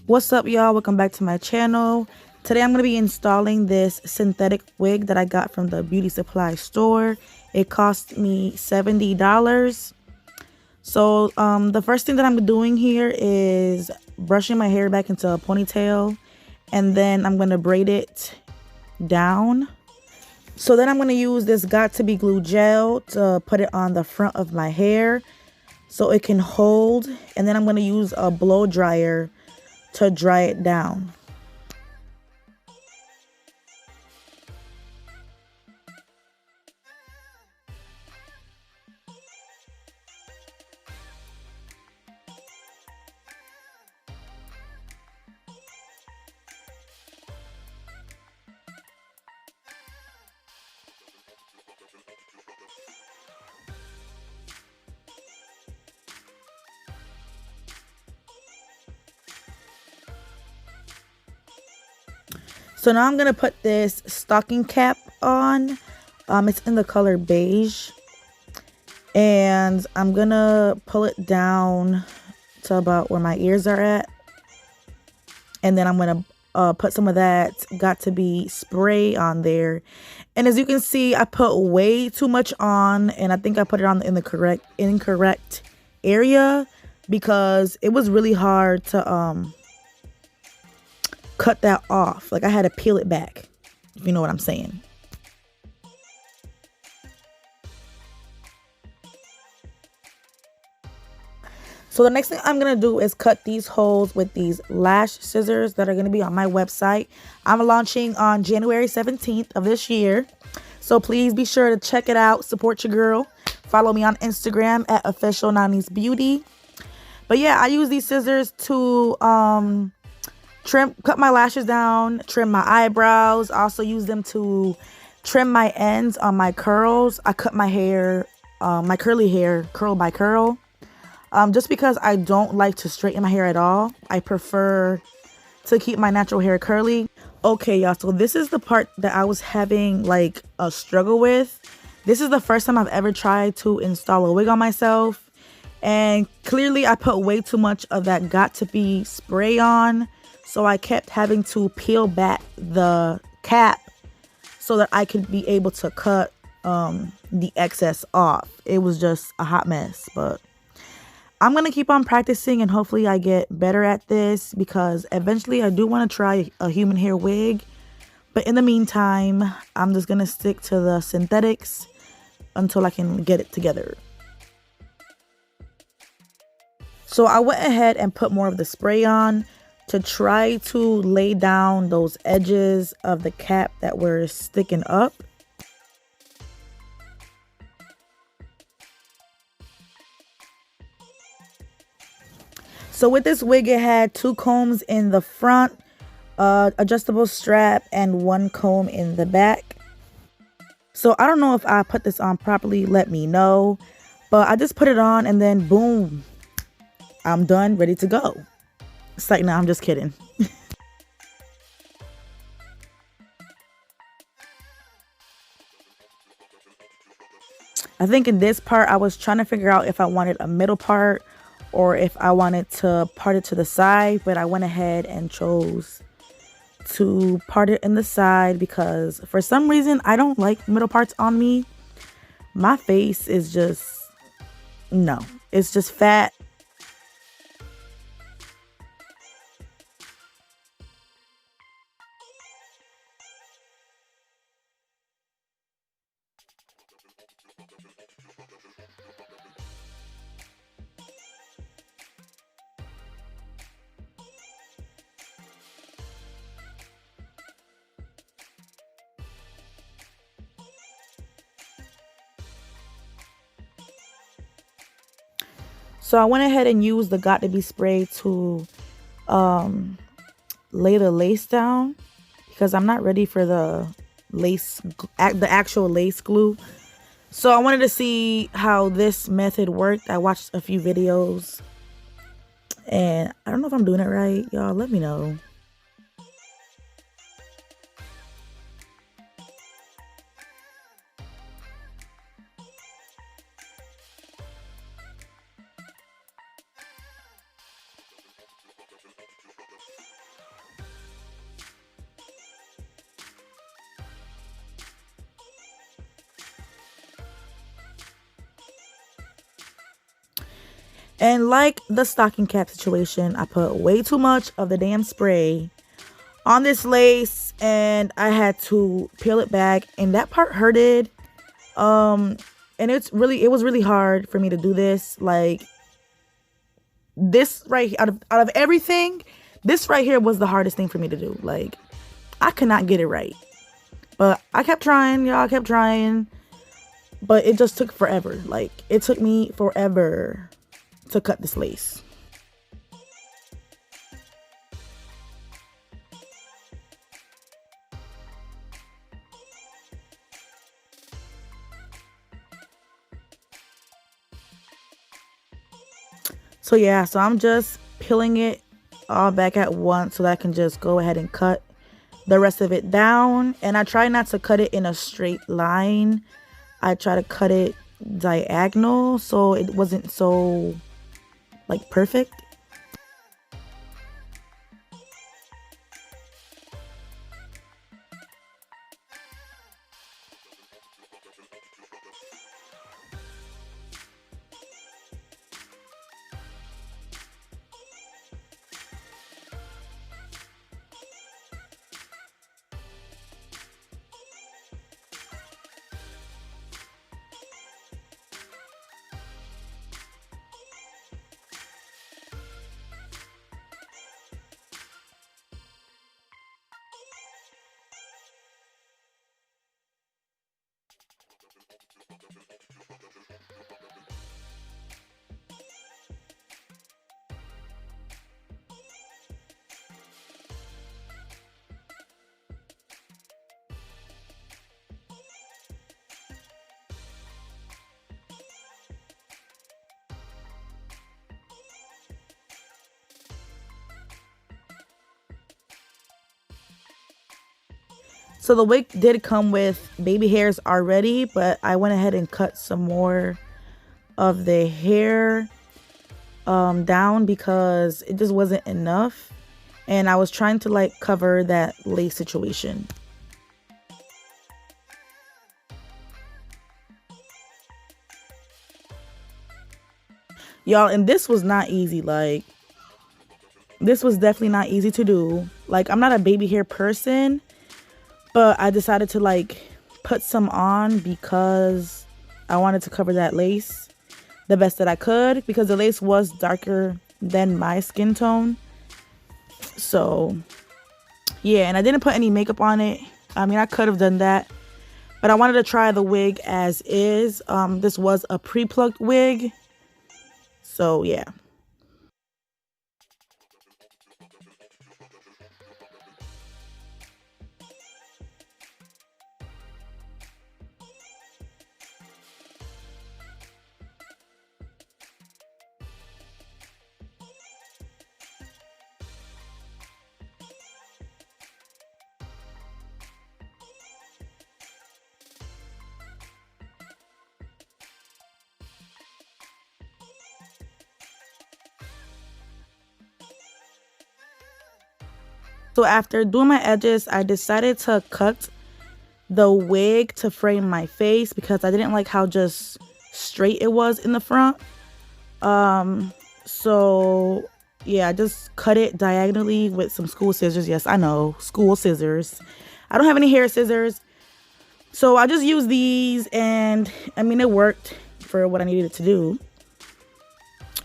What's up, y'all? Welcome back to my channel. Today I'm going to be installing this synthetic wig that I got from the beauty supply store. It cost me $70. So the first thing that I'm doing here is brushing my hair back into a ponytail, and then I'm going to braid it down. So then I'm going to use this Got To Be glue gel to put it on the front of my hair so it can hold, and then I'm going to use a blow dryer to dry it down. So now I'm going to put this stocking cap on. It's in the color beige. And I'm going to pull it down to about where my ears are at. And then I'm going to put some of that Got To Be spray on there. And as you can see, I put way too much on. And I think I put it on in the incorrect area, because it was really hard to cut that off. Like, I had to peel it back, if you know what I'm saying. So the next thing I'm going to do is cut these holes with these lash scissors that are going to be on my website. I'm launching on January 17th of this year. So please be sure to check it out. Support your girl. Follow me on Instagram at official90sbeauty. But yeah, I use these scissors to cut my lashes down, trim my eyebrows. I also use them to trim my ends on my curls. I cut my hair, my curly hair, curl by curl. Just because I don't like to straighten my hair at all. I prefer to keep my natural hair curly. Okay, y'all, so this is the part that I was having like a struggle with. This is the first time I've ever tried to install a wig on myself. And clearly I put way too much of that Got To Be spray on. So I kept having to peel back the cap so that I could be able to cut the excess off. It was just a hot mess, but I'm going to keep on practicing and hopefully I get better at this, because eventually I do want to try a human hair wig. But in the meantime, I'm just going to stick to the synthetics until I can get it together. So I went ahead and put more of the spray on to try to lay down those edges of the cap that were sticking up. So with this wig, it had 2 combs in the front, adjustable strap, and 1 comb in the back. So I don't know if I put this on properly, let me know. But I just put it on and then boom, I'm done, ready to go. It's like, no, I'm just kidding. I think in this part, I was trying to figure out if I wanted a middle part or if I wanted to part it to the side, but I went ahead and chose to part it in the side because for some reason, I don't like middle parts on me. My face is just, no, it's just fat. So I went ahead and used the Got To Be spray to lay the lace down, because I'm not ready for the actual lace glue. So I wanted to see how this method worked. I watched a few videos and I don't know if I'm doing it right. Y'all let me know. And like the stocking cap situation, I put way too much of the damn spray on this lace, and I had to peel it back, and that part hurted. And it was really hard for me to do this. Like, this right out of everything, this right here was the hardest thing for me to do. Like, I could not get it right, but I kept trying, y'all. I kept trying, but it just took forever. Like, it took me forever to cut this lace. So yeah, so I'm just peeling it all back at once so that I can just go ahead and cut the rest of it down. And I try not to cut it in a straight line. I try to cut it diagonal so it wasn't so like perfect. So the wig did come with baby hairs already, but I went ahead and cut some more of the hair down because it just wasn't enough. And I was trying to like cover that lace situation. Y'all, and this was not easy. Like, this was definitely not easy to do. Like, I'm not a baby hair person, but I decided to like put some on because I wanted to cover that lace the best that I could, because the lace was darker than my skin tone. So yeah, and I didn't put any makeup on it. I mean, I could have done that, but I wanted to try the wig as is. This was a pre-plucked wig. So yeah. So after doing my edges, I decided to cut the wig to frame my face because I didn't like how just straight it was in the front. So yeah, I just cut it diagonally with some school scissors. Yes, I know, school scissors. I don't have any hair scissors, so I just used these, and I mean, it worked for what I needed it to do.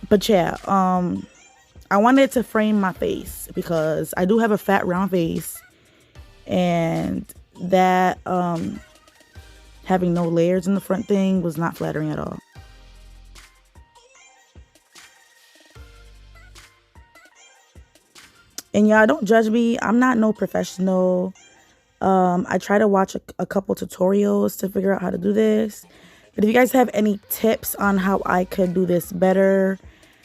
But yeah, I wanted to frame my face because I do have a fat round face, and that having no layers in the front thing was not flattering at all. And y'all, don't judge me. I'm not no professional. I try to watch a couple tutorials to figure out how to do this. But if you guys have any tips on how I could do this better,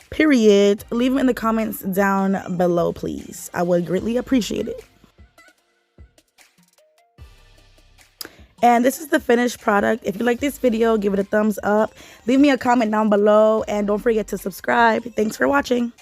period, leave them in the comments down below, please. I would greatly appreciate it. And this is the finished product. If you like this video, give it a thumbs up. Leave me a comment down below, and don't forget to subscribe. Thanks for watching.